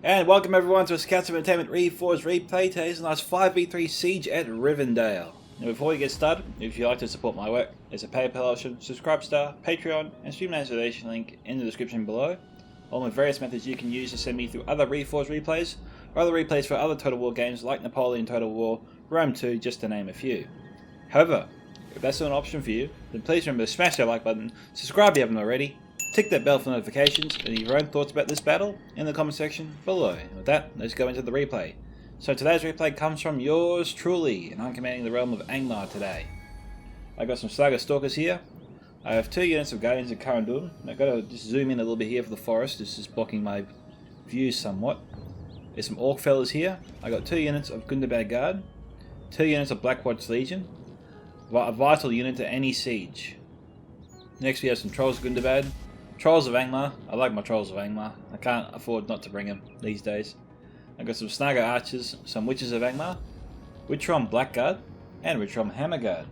And welcome everyone to a Scouts of Entertainment Reforged replay. Today's a nice 5v3 siege at Rivendale. Now before we get started, if you'd like to support my work, there's a PayPal option, subscribe star, Patreon, and Streamlabs donation link in the description below, along with various methods you can use to send me through other Reforged replays, or other replays for other Total War games like Napoleon Total War, Rome 2, just to name a few. However, if that's not an option for you, then please remember to smash that like button, subscribe if you haven't already, tick that bell for notifications, and leave your own thoughts about this battle in the comment section below. And with that, let's go into the replay. So today's replay comes from yours truly, and I'm commanding the realm of Angmar today. I got some Saga Stalkers here. I have 2 units of Guardians of Karandun. I've got to just zoom in a little bit here for the forest. This is blocking my view somewhat. There's some Orc fellas here. I got 2 units of Gundabad Guard, 2 units of Blackwatch Legion, a vital unit to any siege. Next we have some Trolls of Gundabad. Trolls of Angmar. I like my Trolls of Angmar. I can't afford not to bring them these days. I've got some Snaga Archers, some Witches of Angmar, Witchrom Blackguard, and Witchrom Hammerguard.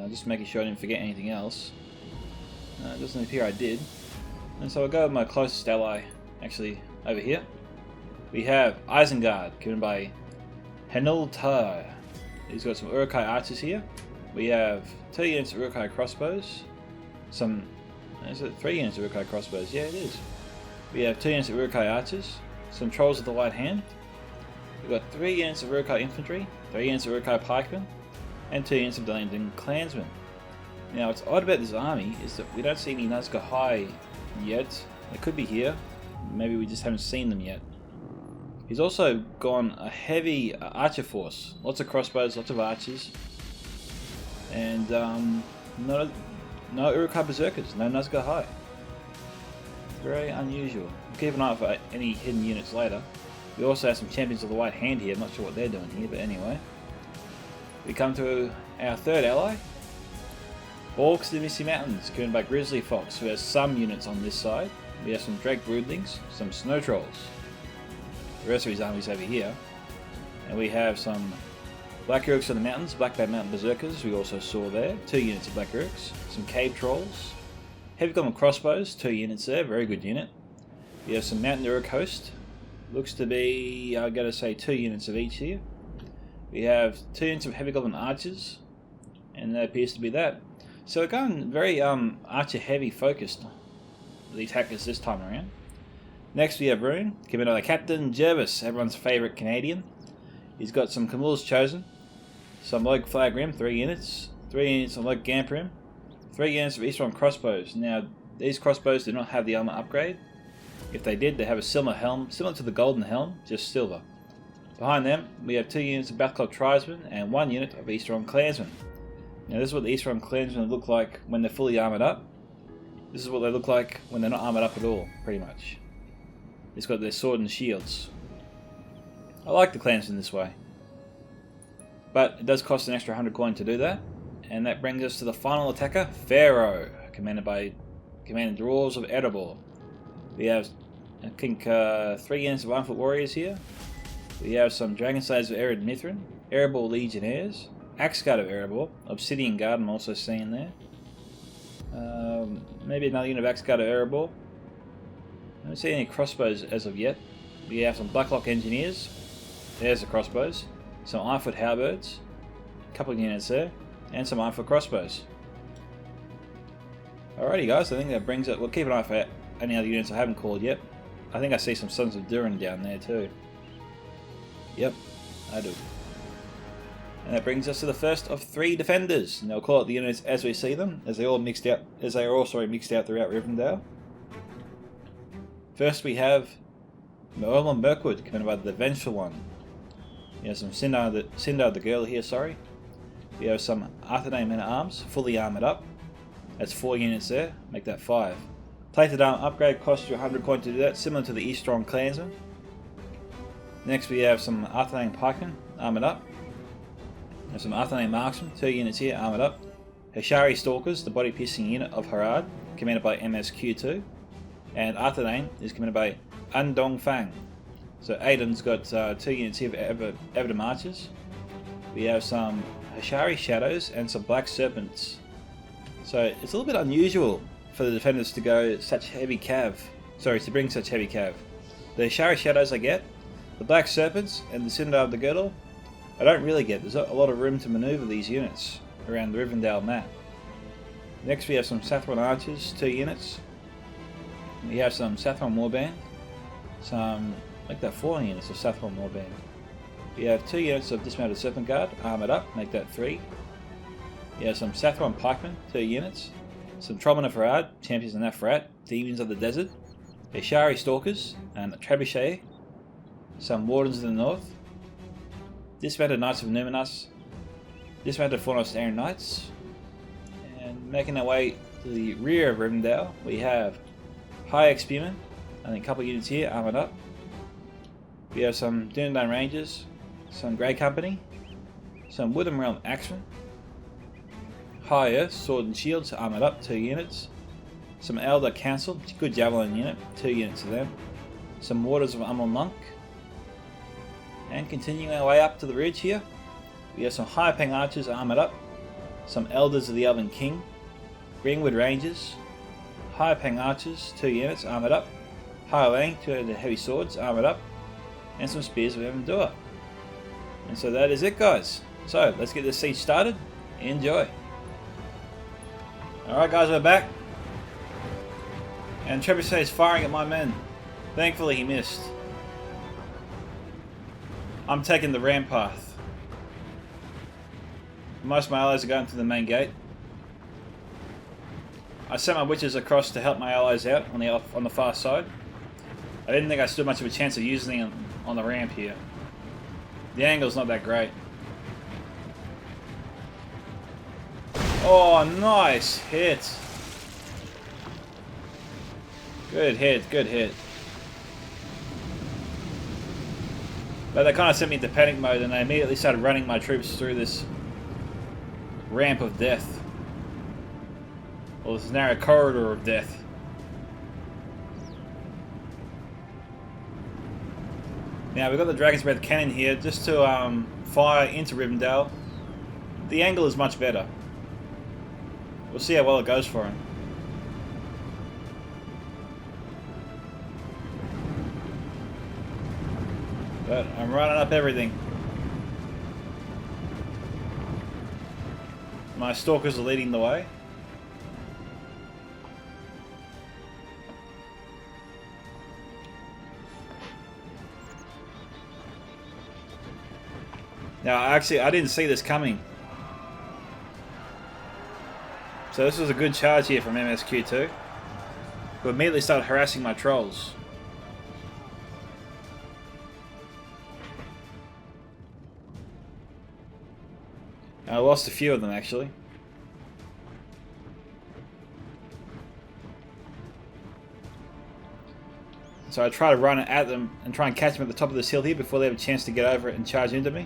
Just making sure I didn't forget anything else. It doesn't appear I did. And so I'll go with my closest ally, actually, over here. We have Isengard, given by Henil Tar. He's got some Uruk-hai Archers here. We have 2 units of Uruk-hai Crossbows, some... Is it 3 units of Uruk-hai Crossbows? Yeah, it is. We have 2 units of Uruk-hai Archers, some Trolls of the Light Hand. We've got 3 units of Uruk-hai Infantry, 3 units of Uruk-hai Pikemen, and 2 units of London Clansmen. Now, what's odd about this army is that we don't see any Nazgûl High yet. They could be here. Maybe we just haven't seen them yet. He's also gone a heavy archer force. Lots of crossbows, lots of archers. And no Uruk-hai Berserkers, no Nazgûl High. Very unusual. We'll keep an eye out for any hidden units later. We also have some Champions of the White Hand here, I'm not sure what they're doing here, but anyway. We come to our third ally. Orcs of the Misty Mountains, given by Grizzly Fox, who has some units on this side. We have some Drake Broodlings, some Snow Trolls. The rest of his army's over here. And we have some Black Urks of the Mountains, Blackbat Mountain Berserkers, we also saw there, 2 units of Black Urks, some Cave Trolls, Heavy Goblin Crossbows, 2 units there, very good unit. We have some Mountain Uruk Host, looks to be, I've got to say, 2 units of each here. We have 2 units of Heavy Goblin Archers, and that appears to be that. So we're going very archer heavy focused, the attackers this time around. Next we have Rune, given by Captain Jervis, everyone's favourite Canadian. He's got some Camille's Chosen, some Log Flagrim, 3 units, 3 units of Log Gamprim, 3 units of Eastron Crossbows. Now, these crossbows do not have the armor upgrade. If they did, they have a silver helm, similar to the Golden Helm, just silver. Behind them, we have 2 units of Bathcloth Tribesmen and 1 unit of Eastron Clansmen. Now, this is what the Eastron Clansmen look like when they're fully armored up. This is what they look like when they're not armored up at all, pretty much. It's got their sword and shields. I like the Clansmen this way. But it does cost an extra 100 coin to do that. And that brings us to the final attacker, Pharaoh, commanded by Dwarves of Erebor. We have, I think, 3 units of Ironfoot Warriors here. We have some Dragon Slayers of Ered Mithrin, Erebor Legionnaires, Axe Guard of Erebor, Obsidian Guard I'm also seeing there. Maybe another unit of Axe Guard of Erebor. I don't see any crossbows as of yet. We have some Blacklock Engineers. There's the crossbows. Some Ironfoot Halberds. A couple of units there. And some Ironfoot Crossbows. Alrighty guys, I think that brings it. We'll keep an eye for any other units I haven't called yet. I think I see some Sons of Durin down there too. Yep, I do. And that brings us to the first of 3 defenders. Now we'll call it the units as we see them, as they are all mixed out throughout Rivendell. First we have Merlin Mirkwood, commanded by the Vengeful One. We have some Sindar the Girl here, sorry. We have some Arthedain Men-at-Arms, fully armoured up. That's 4 units there, make that 5. Plated Arm upgrade costs you 100 coin to do that, similar to the Eastron Clansmen. Next we have some Arthedain Pikemen, armoured up. There's some Arthedain Marksmen, 2 units here, armoured up. Hishari Stalkers, the body-piercing unit of Harad, commanded by MSQ2. And Arthedain is commanded by Andong Fang. So Aiden's got 2 units here of Evident Marchers. We have some Hishari Shadows and some Black Serpents. So it's a little bit unusual for the defenders to go such heavy cav. Sorry, to bring such heavy cav. The Hishari Shadows I get, the Black Serpents and the Citadel of the Girdle I don't really get. There's a lot of room to maneuver these units around the Rivendell map. Next we have some Sathron Archers, 2 units. We have some Sathron Warband, some like that 4 units of Sathron Warband. We have 2 units of Dismounted Serpent Guard, armoured up, make that 3. We have some Sathron Pikemen, 2 units. Some Trollmen of Harad, Champions of Nafrat, Demons of the Desert. Hishari Stalkers, and Trebuchet. Some Wardens of the North. Dismounted Knights of Numinas. Dismounted Fornos Aaron Knights. And making our way to the rear of Rivendell, we have High Spearmen, and a couple of units here, armoured up. We have some Dunedain Rangers, some Grey Company, some Woodham Realm Axemen, High Earth Sword and Shields, armoured up, 2 units. Some Elder Council, good Javelin unit, 2 units of them. Some Waters of Amalnunk. And continuing our way up to the ridge here, we have some High Pang Archers, armoured up. Some Elders of the Elven King, Greenwood Rangers, High Pang Archers, 2 units, armoured up. High Lang, 2 heavy swords, armoured up. And some Spears of Evandura. And so that is it, guys. So let's get this siege started. Enjoy. Alright guys, we're back. And Trebuchet is firing at my men. Thankfully he missed. I'm taking the ram path. Most of my allies are going to the main gate. I sent my witches across to help my allies out on the far side. I didn't think I stood much of a chance of using them on the ramp here. The angle's not that great. Oh, nice hit. Good hit, good hit. But they kind of sent me into panic mode and they immediately started running my troops through this ramp of death. Or this narrow corridor of death. Now we've got the Dragon's Breath cannon here just to fire into Rivendell. The angle is much better. We'll see how well it goes for him. But I'm running up everything. My stalkers are leading the way. Now, actually, I didn't see this coming. So this was a good charge here from MSQ2, who immediately started harassing my trolls. I lost a few of them, actually. So I try to run at them and try and catch them at the top of this hill here before they have a chance to get over it and charge into me.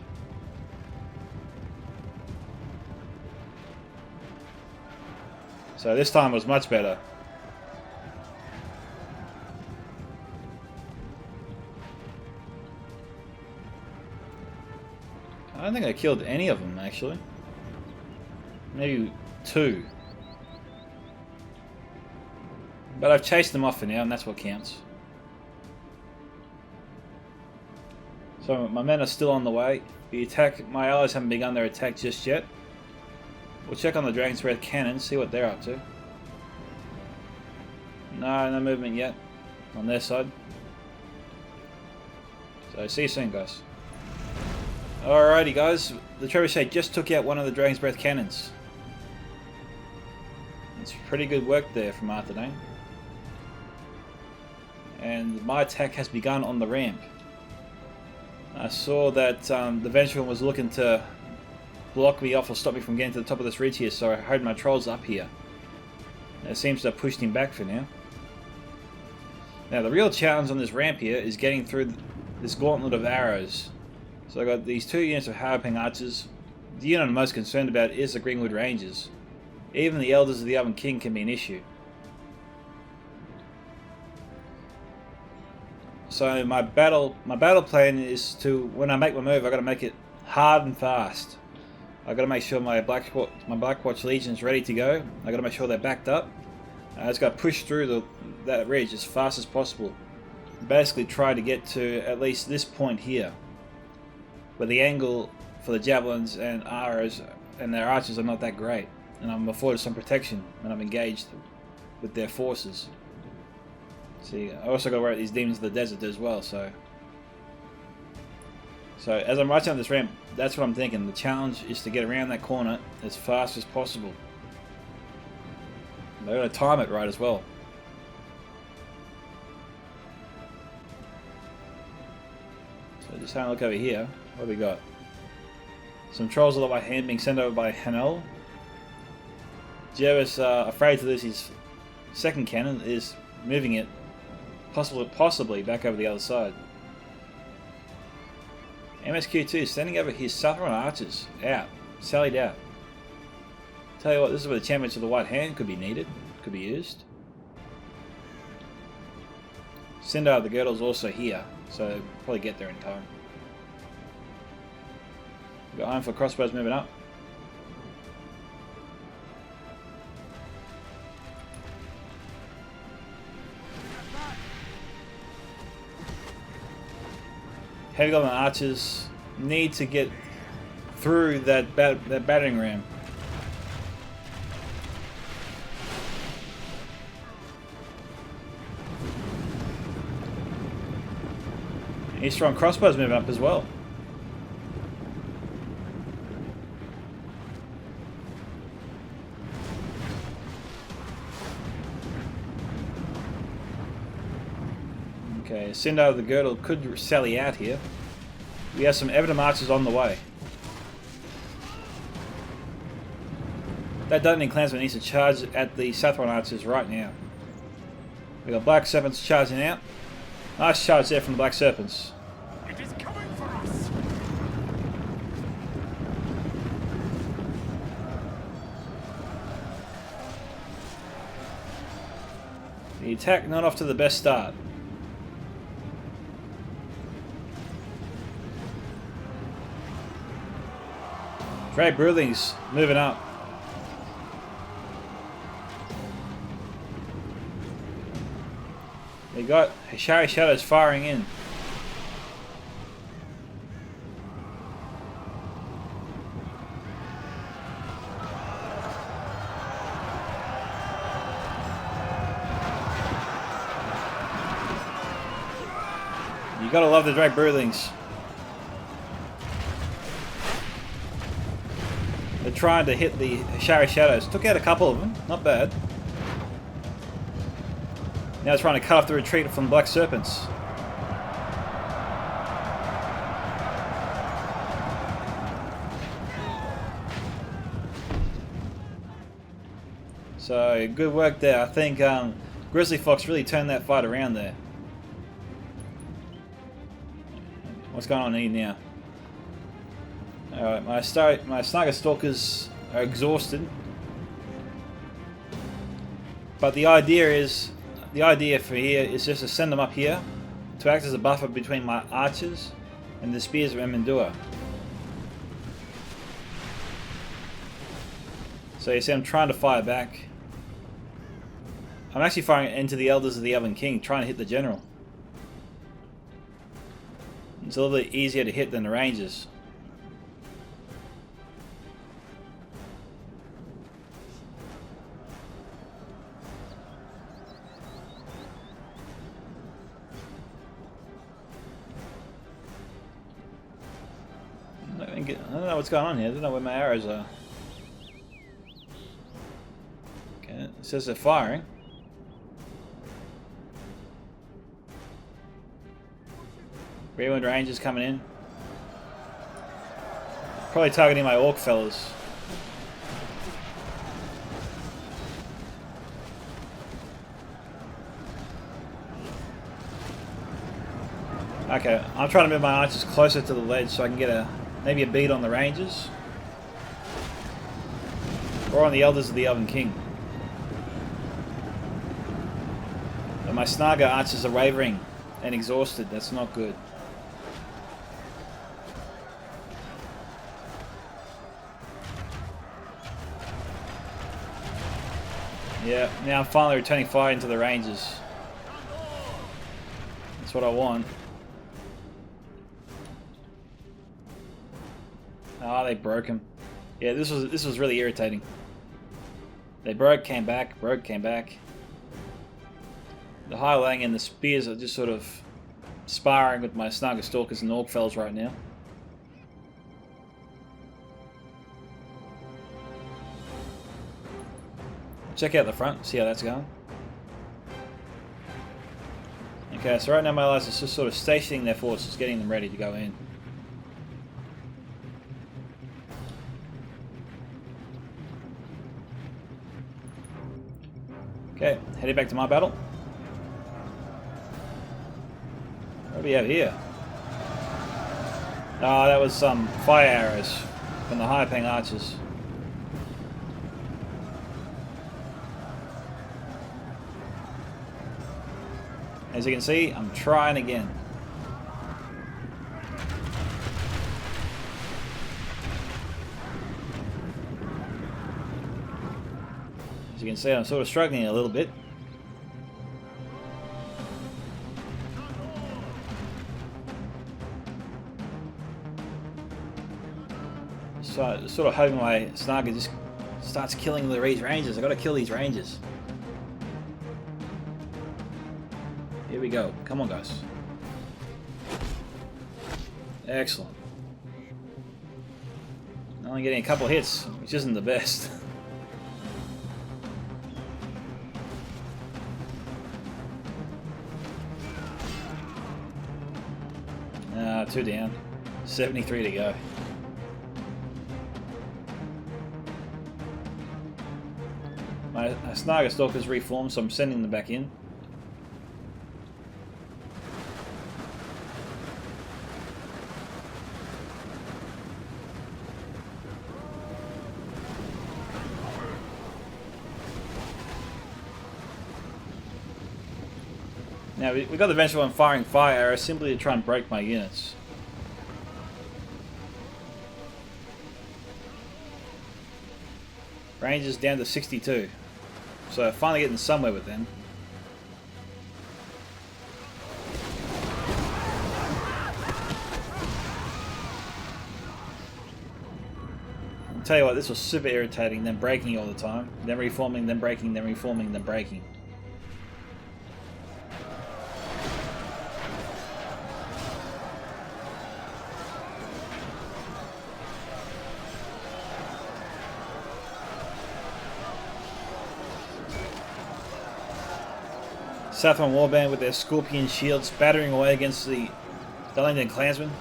So this time was much better. I don't think I killed any of them, actually. Maybe 2. But I've chased them off for now, and that's what counts. So my men are still on the way. My allies haven't begun their attack just yet. We'll check on the Dragon's Breath cannon, see what they're up to. No movement yet on their side. So see you soon, guys. Alrighty, guys. The Trebuchet just took out one of the Dragon's Breath cannons. It's pretty good work there from Arthedain. And my attack has begun on the ramp. I saw that the Vengeful was looking to block me off or stop me from getting to the top of this ridge here, so I heard my trolls up here. And it seems to have pushed him back for now. Now the real challenge on this ramp here is getting through this gauntlet of arrows. So I got these 2 units of Harping Archers. The unit I'm most concerned about is the Greenwood Rangers. even the Elders of the Elven King can be an issue. So my battle plan is to, when I make my move, I got to make it hard and fast. I got to make sure my Blackwatch Legion is ready to go. I got to make sure they're backed up. I just got to push through that ridge as fast as possible. Basically, try to get to at least this point here, where the angle for the javelins and arrows and their archers are not that great, and I'm afforded some protection when I'm engaged with their forces. See, I also got to worry about these demons of the desert as well. So as I'm marching up this ramp, that's what I'm thinking. The challenge is to get around that corner as fast as possible. I got to time it right as well. So just having a look over here. What have we got? Some trolls all by hand being sent over by Hanel. Jervis, afraid to lose his second cannon, is moving it possibly back over the other side. MSQ2 sending over his Southron archers out, sallied out. Tell you what, this is where the champions of the White Hand could be needed, could be used. Sindar the Girdle's also here, so probably get there in time. We've got Iron for crossbows moving up. Heavy Goblin archers need to get through that battering ram. His strong crossbows moving up as well. Okay, Sindar the Girdle could sally out here. We have some Evident archers on the way. That Dungeon Clansman needs to charge at the Southron archers right now. We got Black Serpents charging out. Nice charge there from the Black Serpents. It is coming for us. The attack not off to the best start. Grey Broodlings moving up. They got Hishari Shadows firing in. You gotta love the Drake Broodlings. They're trying to hit the Hishari Shadows. Took out a couple of them, not bad. Now it's trying to cut off the retreat from Black Serpents. So, good work there. I think Grizzly Fox really turned that fight around there. What's going on here now? Alright, my Snagger Stalkers are exhausted. But the idea for here is just to send them up here to act as a buffer between my archers and the spears of Emendua. So you see I'm trying to fire back. I'm actually firing into the Elders of the Elven King, trying to hit the General. It's a little bit easier to hit than the Rangers. I don't know what's going on here. I don't know where my arrows are. Okay, it says they're firing. Rearwind Rangers coming in. Probably targeting my Orc fellas. Okay, I'm trying to move my archers closer to the ledge so I can get maybe a beat on the Rangers. Or on the Elders of the Elven King. But my Snaga archers are wavering and exhausted. That's not good. Yeah, now I'm finally returning fire into the ranges. That's what I want. Ah, they broke him. Yeah, this was really irritating. They broke, came back, broke, came back. The Highlang and the spears are just sort of sparring with my Snaga Stalkers and Orcfells right now. Check out the front, see how that's going. Okay, so right now my allies are just sort of stationing their forces, getting them ready to go in. Okay, heading back to my battle. What do we have here? Oh, that was some fire arrows from the high ping archers. As you can see, I'm trying again. As you can see, I'm sort of struggling a little bit. So, sort of hoping my Snaga just starts killing these rangers. I gotta kill these rangers. Here we go. Come on, guys. Excellent. Only getting a couple hits, which isn't the best. Two down. 73 to go. My Snaga Stalker's reformed, so I'm sending them back in. Now, we got the Vengeful one firing fire arrows simply to try and break my units. Range is down to 62. So finally getting somewhere with them. I'll tell you what, this was super irritating, them breaking all the time. Then reforming, then breaking, then reforming, then breaking. Southron Warband with their Scorpion shields battering away against the Dullington Clansmen.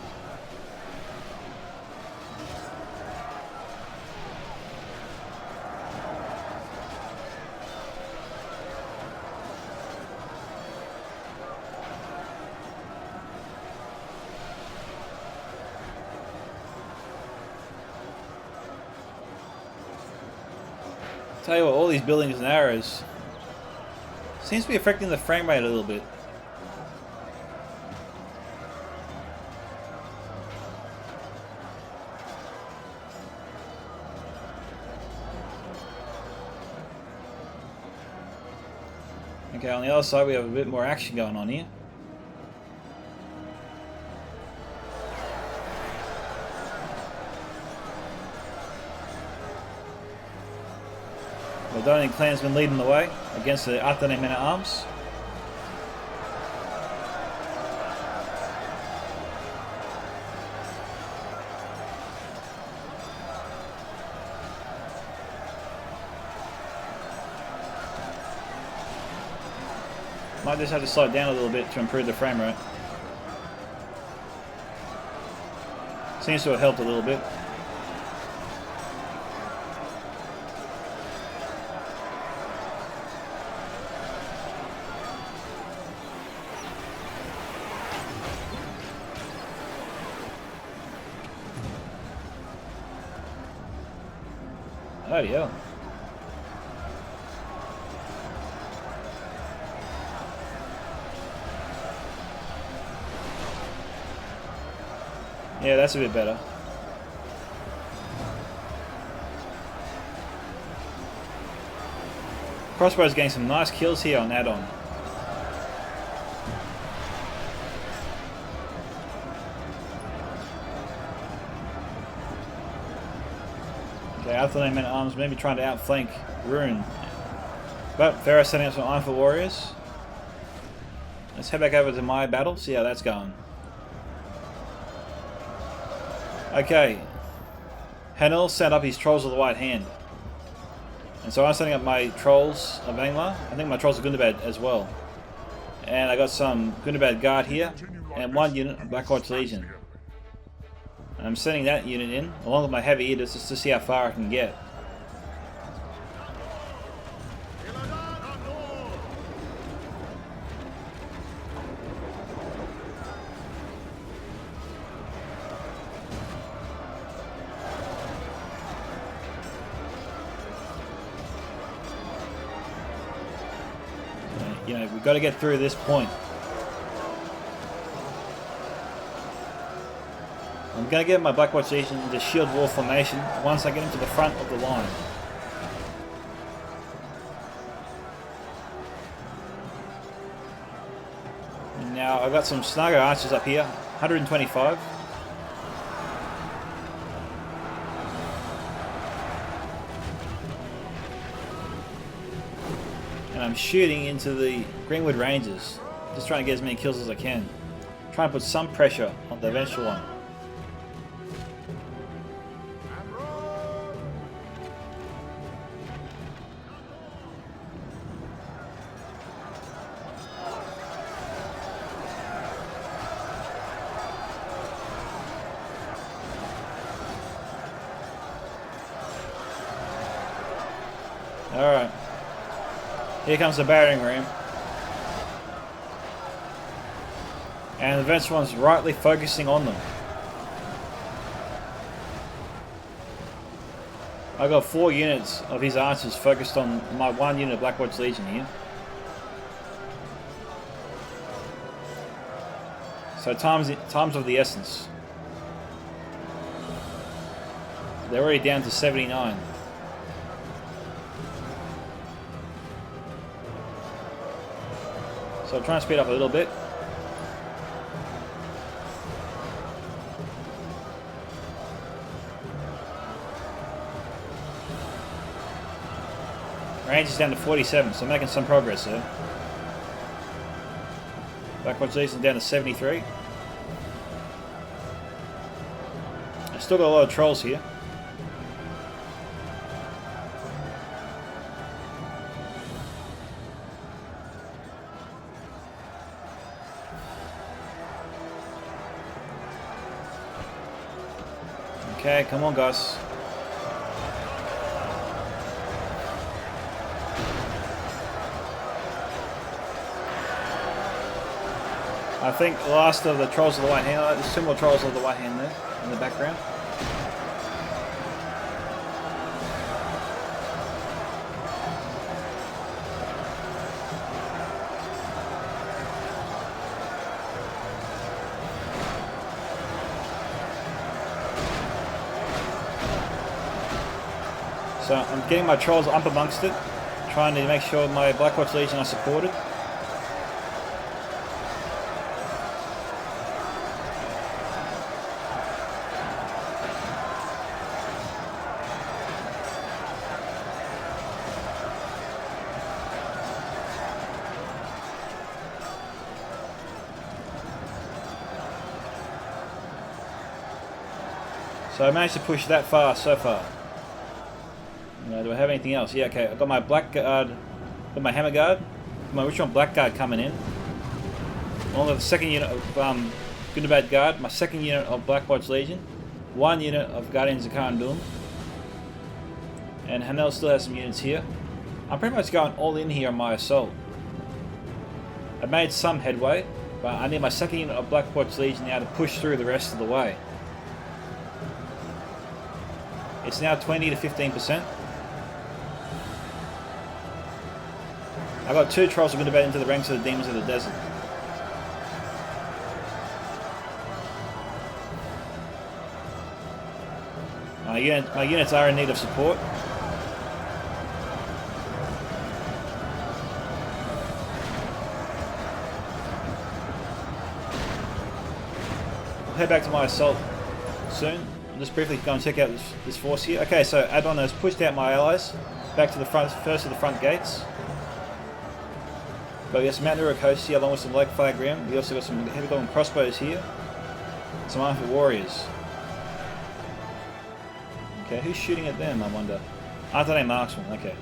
Tell you what, all these buildings and arrows seems to be affecting the frame rate a little bit. Okay, on the other side we have a bit more action going on here. The Dullington Clansmen leading the way against the Atene Men-at-Arms. Might just have to slow it down a little bit to improve the frame rate. Seems to have helped a little bit. Bloody hell. Yeah, that's a bit better. Crossbow's getting some nice kills here on add-on. Okay, Outflank men at arms, maybe trying to outflank Rune. But Pharaoh's setting up some Ironfoot warriors. Let's head back over to my battle, see how that's going. Okay. Hanel set up his Trolls of the White Hand. And so I'm setting up my Trolls of Angmar. I think my Trolls of Gundabad as well. And I got some Gundabad Guard here, and one unit of Black Watch Legion. And I'm sending that unit in, along with my Heavy Eaters, just to see how far I can get. You know, we've got to get through this point. I'm going to get my Black Watch Legion into shield wall formation once I get into the front of the line. And now I've got some Snargo archers up here, 125. And I'm shooting into the Greenwood Rangers, just trying to get as many kills as I can. Try and put some pressure on the eventual one. Alright. Here comes the battering ram. And the eventual one's rightly focusing on them. I got 4 units of his archers focused on my 1 unit of Black Watch Legion here. So time's of the essence. They're already down to 79. So I'm trying to speed up a little bit. Range is down to 47, so I'm making some progress there. Black Watch Legion down to 73. I've still got a lot of trolls here. Okay, come on, guys. I think the last of the Trolls of the White Hand, there's similar Trolls of the White Hand there in the background. So I'm getting my Trolls up amongst it, trying to make sure my Black Watch Legion are supported. So I managed to push that far so far. Do I have anything else? Yeah, okay. I've got my Black Guard, got my Hammer Guard, my Richmond Black Guard coming in. Along with the second unit of Gundabad Guard, my second unit of Black Watch Legion, 1 unit of Guardians of Kharen Dûm. And Hanel still has some units here. I'm pretty much going all in here on my assault. I've made some headway, but I need my second unit of Black Watch Legion now to push through the rest of the way. It's now 20 to 15%. I got 2 Trolls of Gundabad into the ranks of the Demons of the Desert. My units are in need of support. I'll head back to my assault soon. I'll just briefly go and check out this force here. Okay, so Adon has pushed out my allies back to the front, first of the front gates. But we got some Mount Urukoshi here along with some Lake Flag Rim. We also got some heavy golden crossbows here. Some armed warriors. Okay, who's shooting at them, I wonder? Aren't they marksmen? Okay.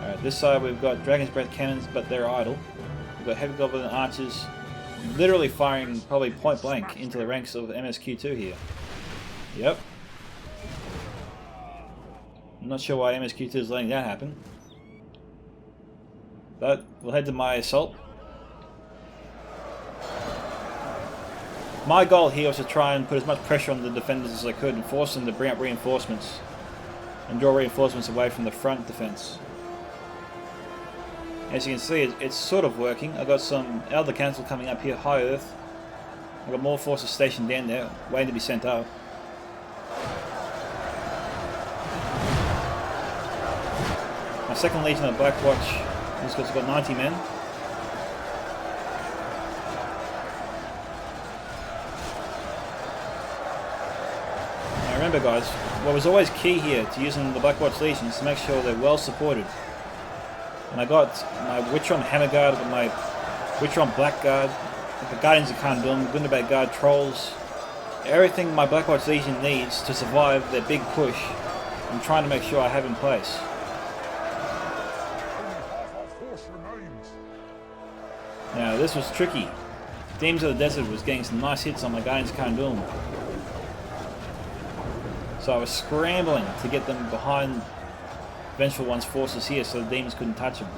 Alright, this side we've got Dragon's Breath cannons, but they're idle. We've got heavy goblin archers literally firing probably point blank into the ranks of MSQ2 here. Yep. I'm not sure why MSQ2 is letting that happen. But we'll head to my assault. My goal here was to try and put as much pressure on the defenders as I could and force them to bring up reinforcements and draw reinforcements away from the front defense. As you can see, it's sort of working. I've got some Elder Council coming up here, High Earth. I've got more forces stationed down there, waiting to be sent up. My second Legion of Black Watch has got 90 men. Now remember guys, what was always key here to using the Black Watch Legion is to make sure they're well supported. And I got my Witcher on Hammer Guard, I got my Witcher on Blackguard, the Guardians of Khandun, Gundabad Guard, Trolls. Everything my Black Watch Legion needs to survive their big push, I'm trying to make sure I have in place. Now this was tricky. Demons of the Desert was getting some nice hits on my Guardians of Khandun. So I was scrambling to get them behind Vengeful One's forces here so the demons couldn't touch them.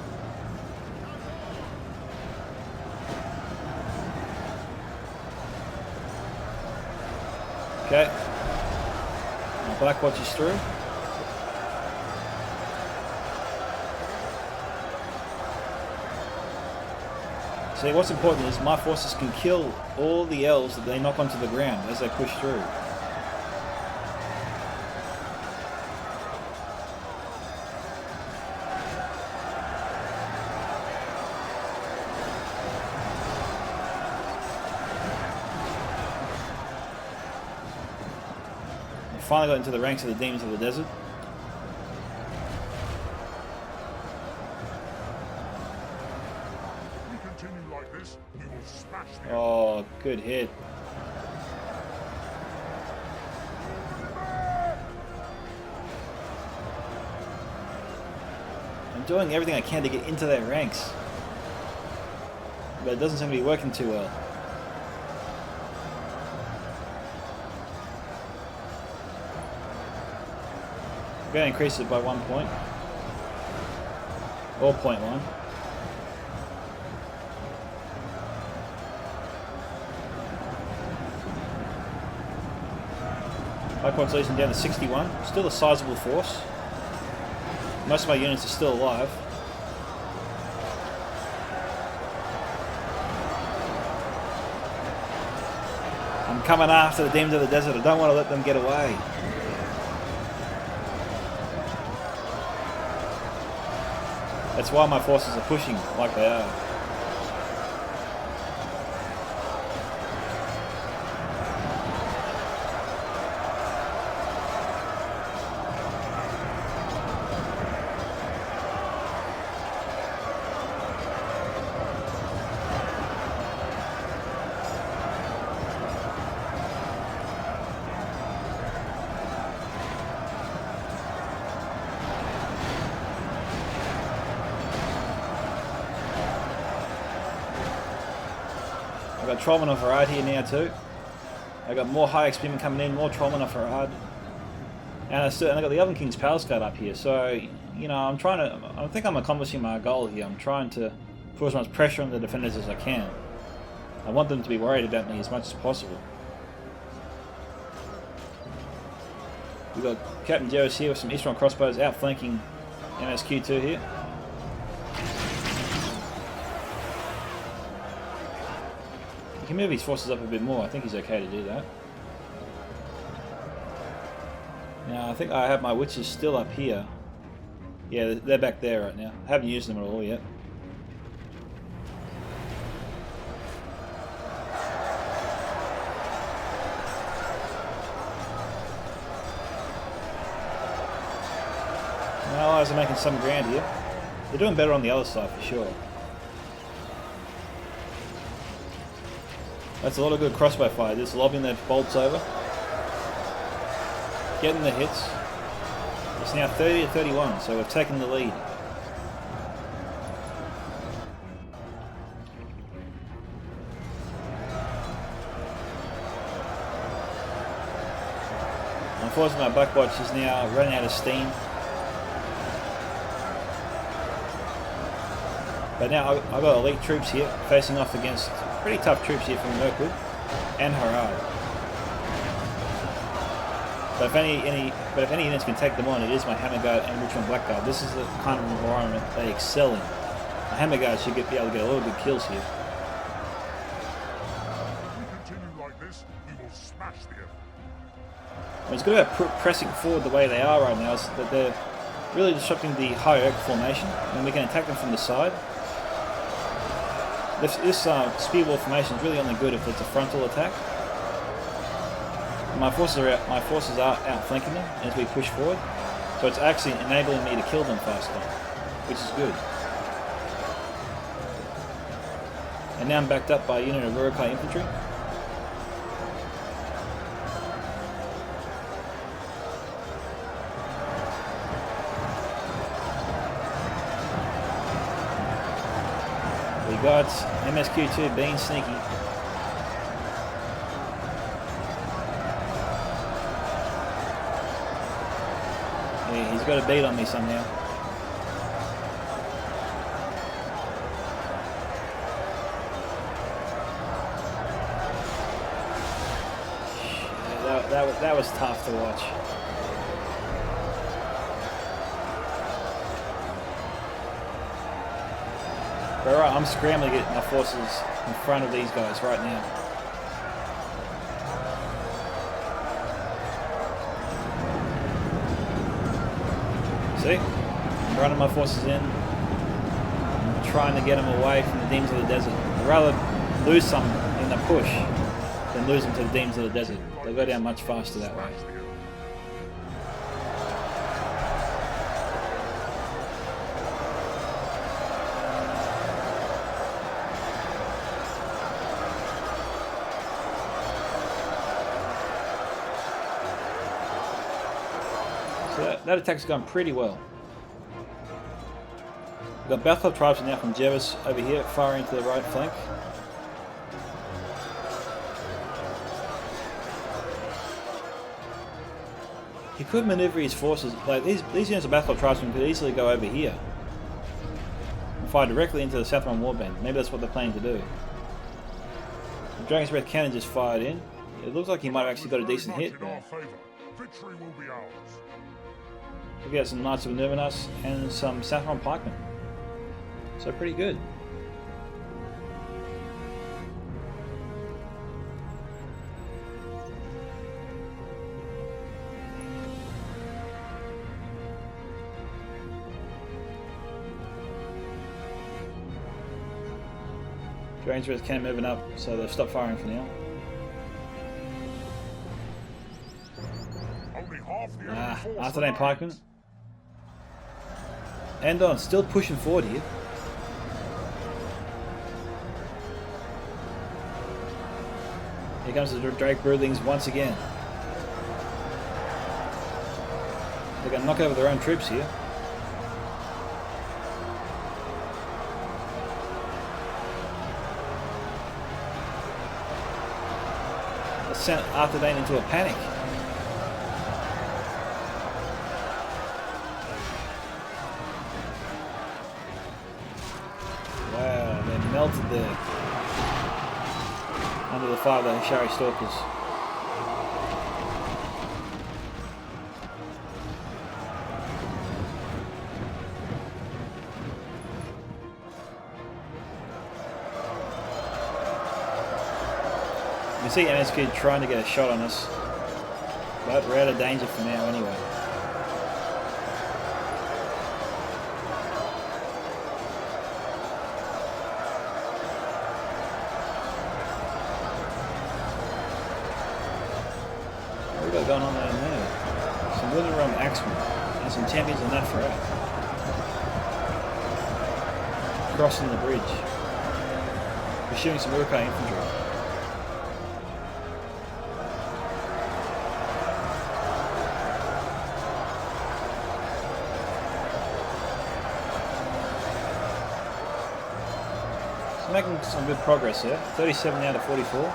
Okay. My Black Watch is through. See, what's important is my forces can kill all the elves that they knock onto the ground as they push through. Finally got into the ranks of the Demons of the Desert. If we continue like this, we will smash the Oh, good hit. I'm doing everything I can to get into their ranks, but it doesn't seem to be working too well. I'm going to increase it by 1 point. Or 0.1. Black Watch Legion down to 61. Still a sizable force. Most of my units are still alive. I'm coming after the Demons of the Desert. I don't want to let them get away. That's why my forces are pushing like they are. I've got Trollmen of Harad here now too. I've got more high experiment coming in, more Trollmen of Harad. And I've got the Elven King's Palace Guard up here, so, you know, I think I'm accomplishing my goal here. I'm trying to put as much pressure on the defenders as I can. I want them to be worried about me as much as possible. We've got Captain Jeros here with some Eastern crossbows outflanking MSQ2 here. He can move his forces up a bit more. I think he's okay to do that. Now I think I have my witches still up here. Yeah, they're back there right now. I haven't used them at all yet. My allies are making some ground here. They're doing better on the other side for sure. That's a lot of good crossbow fire. Just lobbing their bolts over. Getting the hits. It's now 30 to 31, so we've taken the lead. Unfortunately, my Blackwatch is now running out of steam. But now I've got elite troops here facing off against pretty tough troops here from Mirkwood and Harad. But if any units can take them on, it is my Hammer Guard and Richmond Blackguard. This is the kind of environment they excel in. My Hammer Guard should be able to get a lot of good kills here. If we continue like this, we will smash the enemy. What's good about pressing forward the way they are right now is that they're really disrupting the hierarchical formation, and we can attack them from the side. This spear wall formation is really only good if it's a frontal attack. My forces are outflanking them as we push forward, so it's actually enabling me to kill them faster, which is good. And now I'm backed up by a unit of Urukai infantry. We got MSQ2 being sneaky. Yeah, he's got a beat on me somehow. Yeah, that was tough to watch. But alright, I'm scrambling to get my forces in front of these guys right now. See? I'm running my forces in. I'm trying to get them away from the demons of the desert. I'd rather lose some in the push than lose them to the demons of the desert. They go down much faster that way. So that attack's gone pretty well. We've got Bethel tribes now from Jevis over here, firing to the right flank. He could maneuver his forces, like these units of Bethel tribesmen could easily go over here and fire directly into the Southron Warband. Maybe that's what they're planning to do. The Dragon's Breath cannon just fired in. It looks like he might have actually got a decent hit there. Victory will be ours. We got some Knights of Nirvanas and some Saffron Pikemen. So pretty good. Dragon's Breath cannon moving up, so they've stopped firing for now. Only half the enemy force After that remains. pikeman. And on, still pushing forward here. Here comes the Drake Broodlings once again. They're going to knock over their own troops here. That sent Arthur Dane into a panic. Wow, they're melted there. Under the fire of the Hashari Stalkers. You can see MSQ trying to get a shot on us. But we're out of danger for now anyway. What we got going on down there? Some Wither Realm Axemen and some champions on that for us. Crossing the bridge. Pursuing some Uruk infantry. So making some good progress there. 37 out of 44.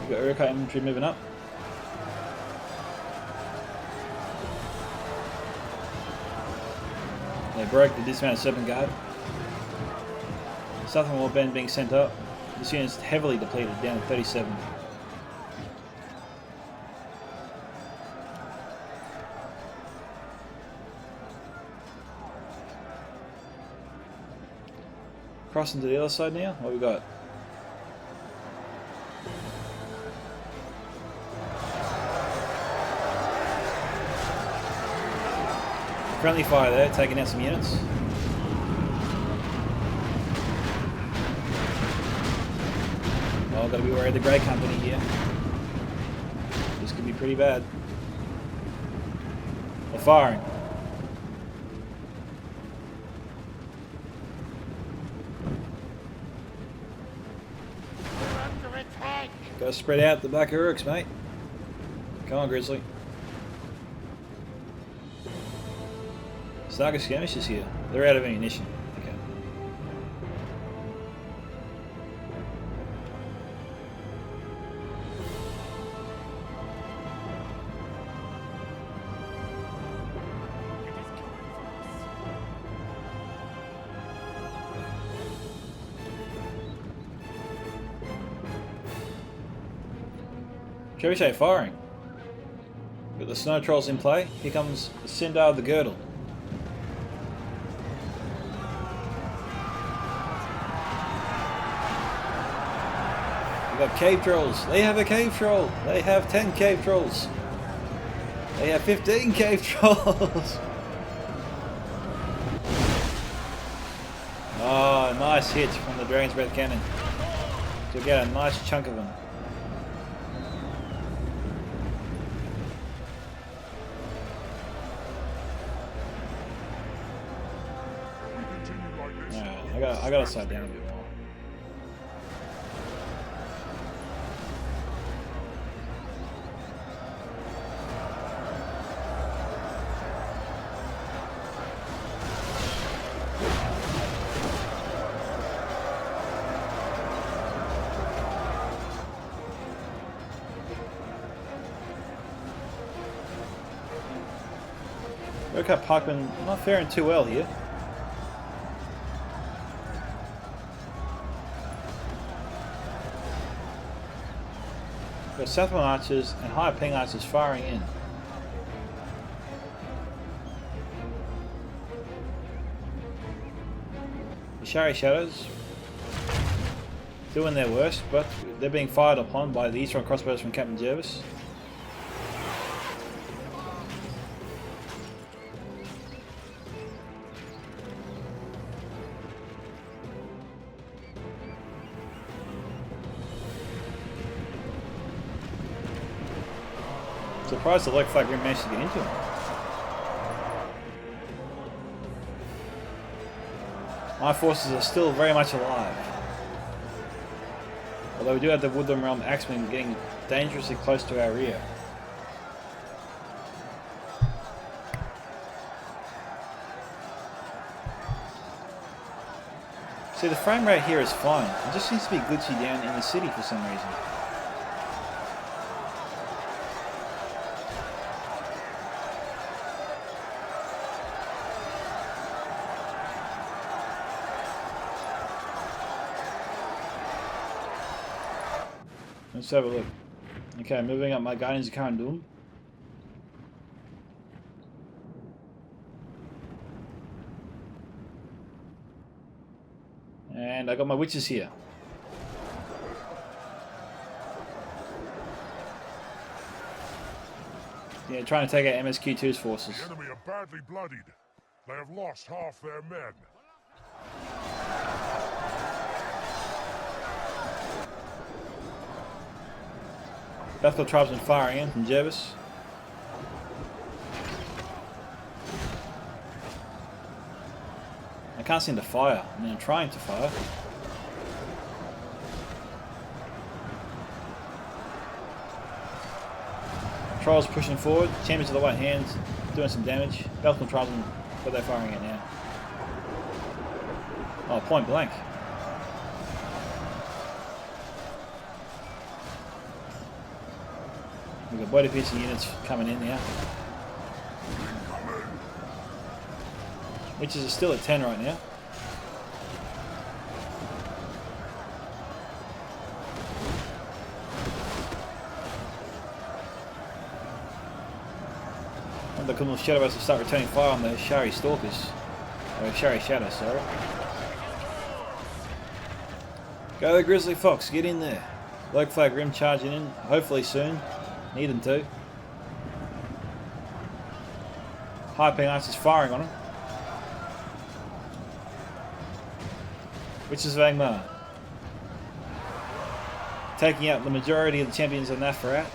We've got Uruk infantry moving up. They broke the dismounted Serpent Guard. Southern Warband being sent up. This unit's heavily depleted, down to 37. Crossing to the other side now. What we got? Friendly fire there, taking out some units. Oh, gotta be worried of the Grey Company here. This could be pretty bad. They're firing. Gotta spread out the Black Uruks, mate. Come on, Grizzly. Saga skirmishes here. They're out of ammunition. Okay. Trebuchet firing. Got the Snow Trolls in play. Here comes the Sindar of the Girdle. We've got cave trolls. They have a cave troll. They have 10 cave trolls. They have 15 cave trolls. Oh, nice hit from the Dragon's Breath Cannon. To get a nice chunk of them. I gotta slow down a bit more. Uruk Parkman not faring too well here. Got Southern Archers and Higher Ping Archers firing in. The Shari Shadows doing their worst, but they're being fired upon by the Eastern crossbows from Captain Jervis. Surprised the Lake Flag Grim managed to get into him. My forces are still very much alive. Although we do have the Woodland Realm Axemen getting dangerously close to our rear. See, the frame rate here is fine. It just seems to be glitchy down in the city for some reason. Let's have a look. Okay, moving up my Guardians of Karandum. And I got my witches here. Yeah, trying to take out MSQ2's forces. The enemy are badly bloodied. They have lost half their men. Bethel tribesmen firing in from Jervis. I can't seem to fire. I mean, I'm trying to fire. Trolls pushing forward. Champions of the White Hands doing some damage. Bethel tribesmen, what they're firing at now. Oh, point blank. We've got body piercing units coming in now. Witches are still at 10 right now. And the Kumul Shadow has to start returning fire on the Shari Stalkers. Or Shari Shadow, sorry. Go the Grizzly Fox, get in there. Log Flag Rim charging in, hopefully soon. Need them to. High P Knights is firing on him. Witches of Angmar. Taking out the majority of the champions of Nafarat.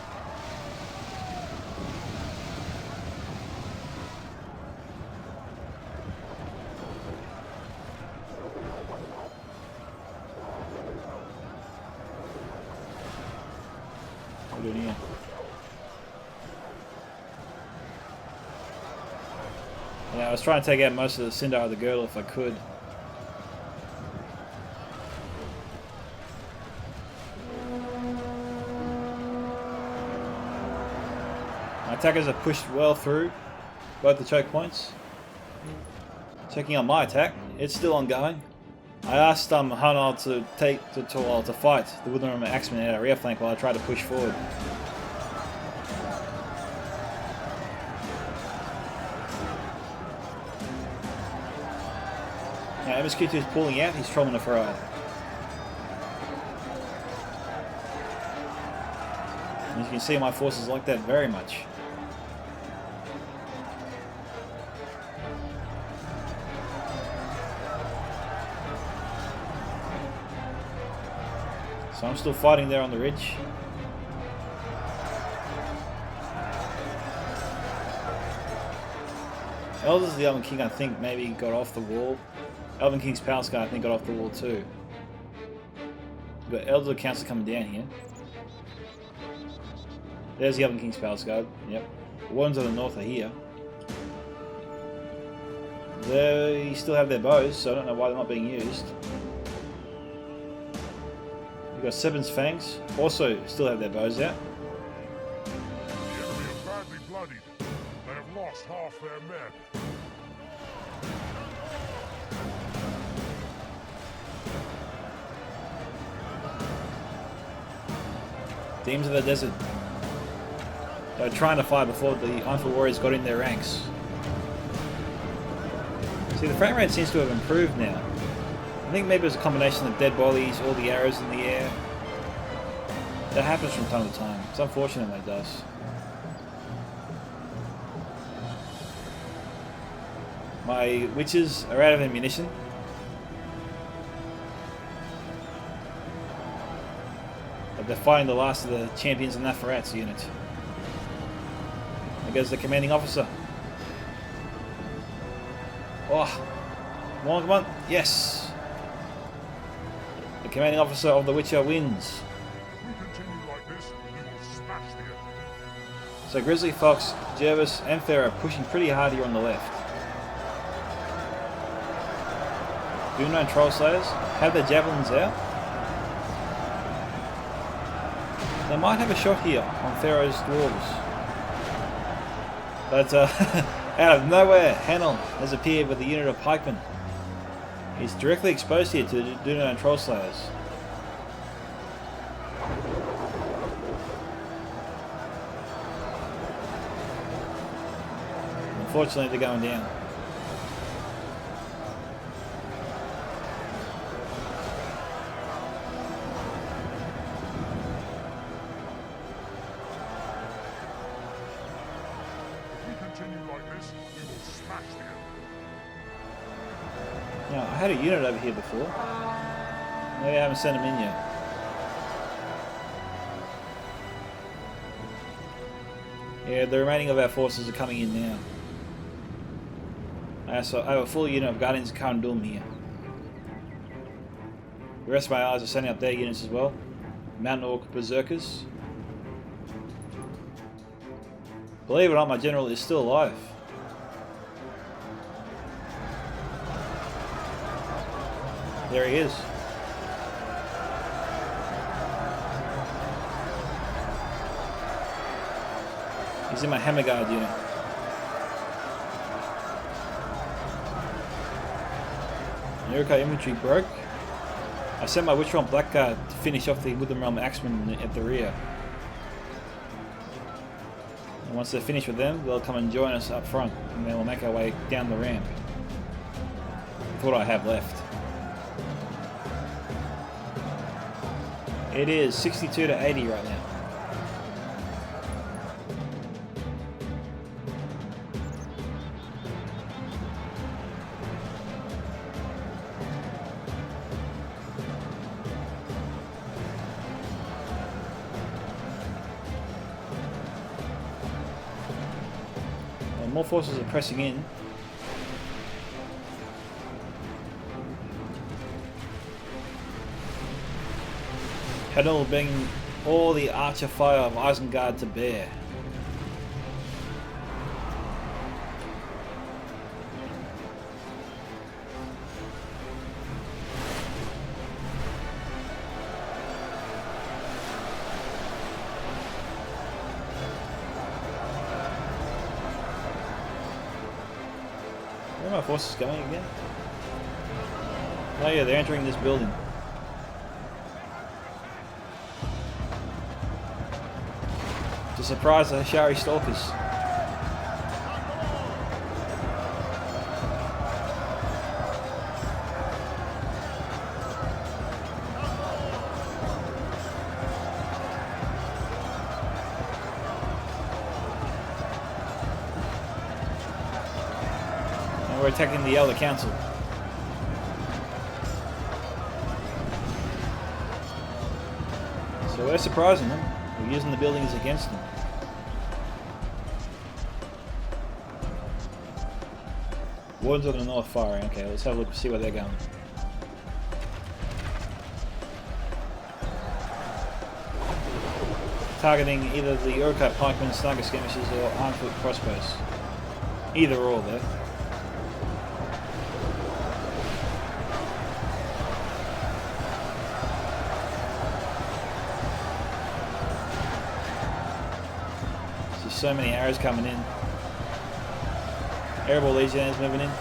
What are we doing here? Yeah, I was trying to take out most of the Sindar of the Girdle if I could. My attackers have pushed well through both the choke points. Checking on my attack, it's still ongoing. I asked Hanal to fight the Woodland Axemen out of rear flank while I tried to push forward. Now MSQ2 is pulling out, he's trolling a Farad. As you can see, my forces like that very much. So I'm still fighting there on the ridge. Elders of the Elven King, I think, maybe got off the wall. Elven King's Palace Guard, I think, got off the wall too. We've got Elders of the Council coming down here. There's the Elven King's Palace Guard, yep. The Wardens of the North are here. They still have their bows, so I don't know why they're not being used. We've got Seven's Fangs, also still have their bows out. The enemy are badly bloodied. They have lost half their men. Demons of the Desert. They were trying to fight before the Ironfall Warriors got in their ranks. See, the frame rate seems to have improved now. I think maybe it's a combination of dead bodies, all the arrows in the air. That happens from time to time. It's unfortunate when it does. My witches are out of ammunition. But they're fighting the last of the champions of Nafarat's unit. There goes the commanding officer. Oh, come on, come on. Yes. The commanding officer of the Witcher wins. If we continue like this, we will smash the enemy. So Grizzly Fox, Jervis and Farah are pushing pretty hard here on the left. Duno and Troll Slayers have their javelins out. They might have a shot here on Pharaoh's dwarves. But out of nowhere, Hanel has appeared with a unit of pikemen. He's directly exposed here to Duno and Troll Slayers. Unfortunately, they're going down. continue like this, we will smash the enemy. Now, I had a unit over here before. Maybe I haven't sent them in yet. Yeah, the remaining of our forces are coming in now. I have a full unit of Guardians of Carndulm here. The rest of my allies are sending up their units as well. Mountain Orc Berserkers. Believe it or not, my general is still alive. There he is. He's in my Hammer Guard unit. The Uruk-hai infantry broke. I sent my Witchron Blackguard to finish off the Woodland Realm Axemen at the rear. And once they're finished with them, they'll come and join us up front, and then we'll make our way down the ramp. With what I have left. It is 62 to 80 right now. More forces are pressing in. Hadal bringing all the archer fire of Isengard to bear. Where are my forces going again? Oh yeah, they're entering this building. To surprise the Hashari Stalkers. And we're attacking the Elder Council. So we're surprising them. We're using the buildings against them. Wardens on the north firing. Okay, let's have a look, see where they're going. Targeting either the Uruk-hai pikemen, sniper skirmishers, or armed foot crossbows. Either or, though. There's so many arrows coming in. Airborne Legionnaires moving in.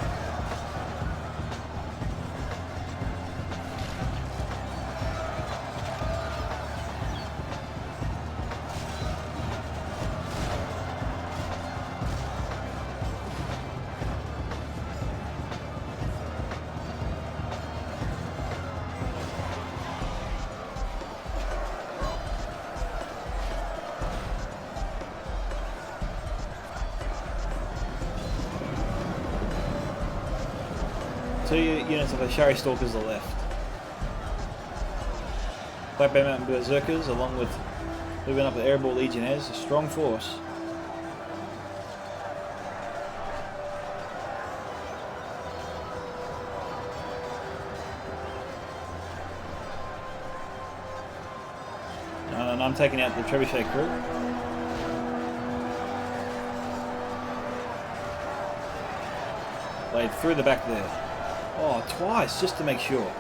Two units of Hashari Stalkers are left. Black Bear Mountain Berserkers, along with moving up the Airborne Legionnaires, a strong force. And I'm taking out the Trebuchet crew. Laid through the back there. Oh, twice, just to make sure.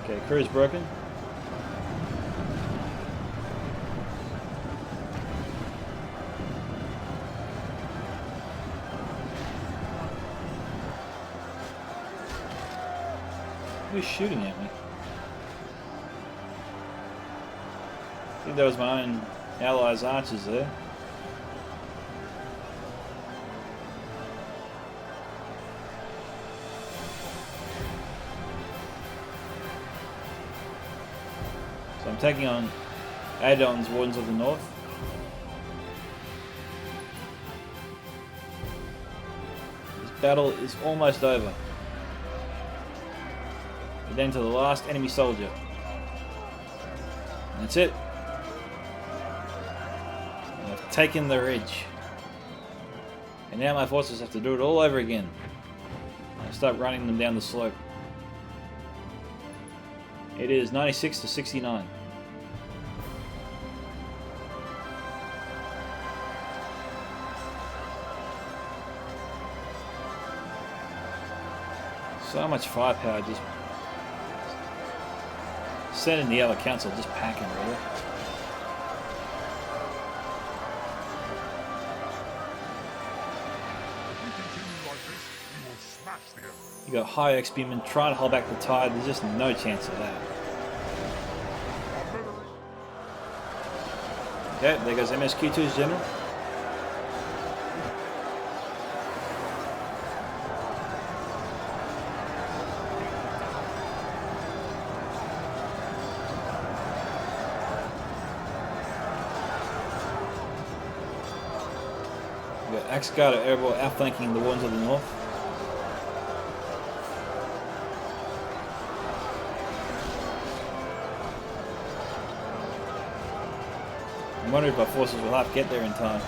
Okay, crew's broken. Who's shooting at me? I think that was my own allies' archers there. So I'm taking on Aegon's Wardens of the North. This battle is almost over. We're down to the last enemy soldier. And that's it. And I've taken the ridge. And now my forces have to do it all over again. I start running them down the slope. It is 96 to 69. So much firepower just sending the other council just packing really. You got high X-Beammen trying to hold back the tide, there's just no chance of that. Okay, there goes MSQ2's general. We got Axe Guard at Erebor outflanking the Wardens of the North. I'm wondering if our forces will have to get there in time.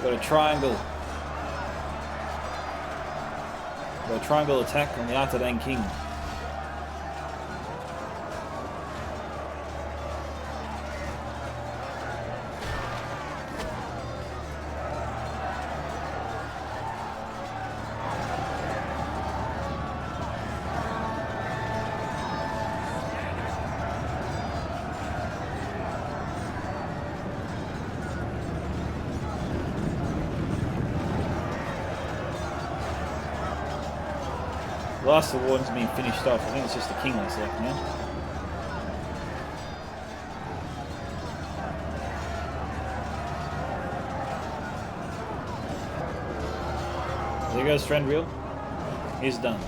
Got a triangle. Got a triangle attack on the Arthedain King. The last of the Wardens being finished off. I think it's just the King that's left now. There goes Rivendell. He's done.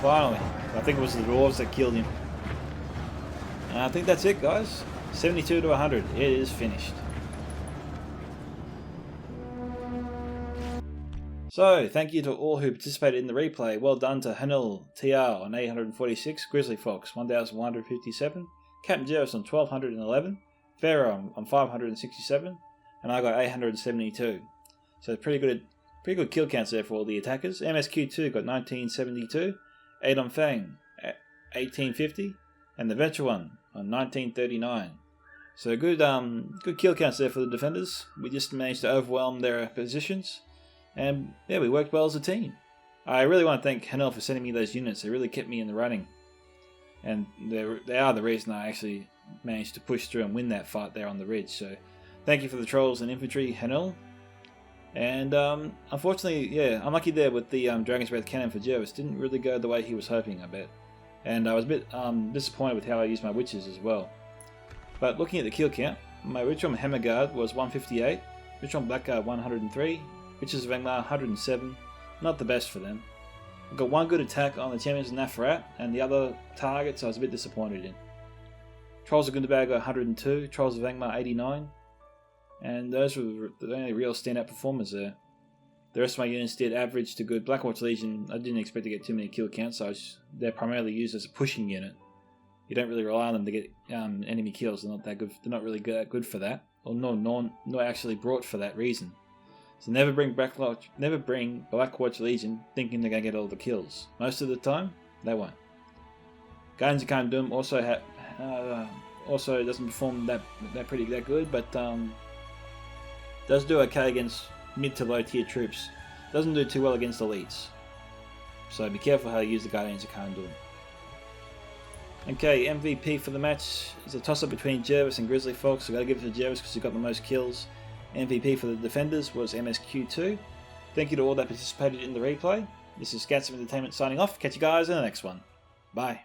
Finally, I think it was the dwarves that killed him. And I think that's it, guys. 72 to 100. It is finished. So, thank you to all who participated in the replay. Well done to Hanil TR on 846, Grizzly Fox 1157, Captain Jervis on 1211, Pharaoh on 567, and I got 872. So pretty good kill counts there for all the attackers. MSQ2 got 1972. Adon Fang at 1850, and the Venture One on 1939. So good kill counts there for the defenders. We just managed to overwhelm their positions, and yeah, we worked well as a team. I really want to thank Hanel for sending me those units. They really kept me in the running, and they are the reason I actually managed to push through and win that fight there on the ridge. So thank you for the trolls and infantry, Hanel. And unfortunately, yeah, I'm lucky there with the Dragon's Breath cannon for Jervis. Didn't really go the way he was hoping, I bet. And I was a bit disappointed with how I used my witches as well. But looking at the kill count, my Witchrom Hammerguard was 158, Witchrom Blackguard 103, Witches of Angmar 107. Not the best for them. I got one good attack on the Champions of Nafarat, and the other targets I was a bit disappointed in. Trolls of Gundabad got 102, Trolls of Angmar 89. And those were the only real standout performers there. The rest of my units did average to good. Blackwatch Legion, I didn't expect to get too many kill counts, so they're primarily used as a pushing unit. You don't really rely on them to get enemy kills. They're not that good. They're not really good for that, or not actually brought for that reason. So never bring Blackwatch Legion thinking they're gonna get all the kills. Most of the time, they won't. Guardians of Khan Doom also doesn't perform that good, but does do okay against mid to low tier troops. Doesn't do too well against elites. So be careful how you use the Guardians of Khan Doom. Okay, MVP for the match is a toss-up between Jervis and Grizzly Fox. I've got to give it to Jervis because he got the most kills. MVP for the defenders was MSQ2. Thank you to all that participated in the replay. This is Scats of Entertainment signing off. Catch you guys in the next one. Bye.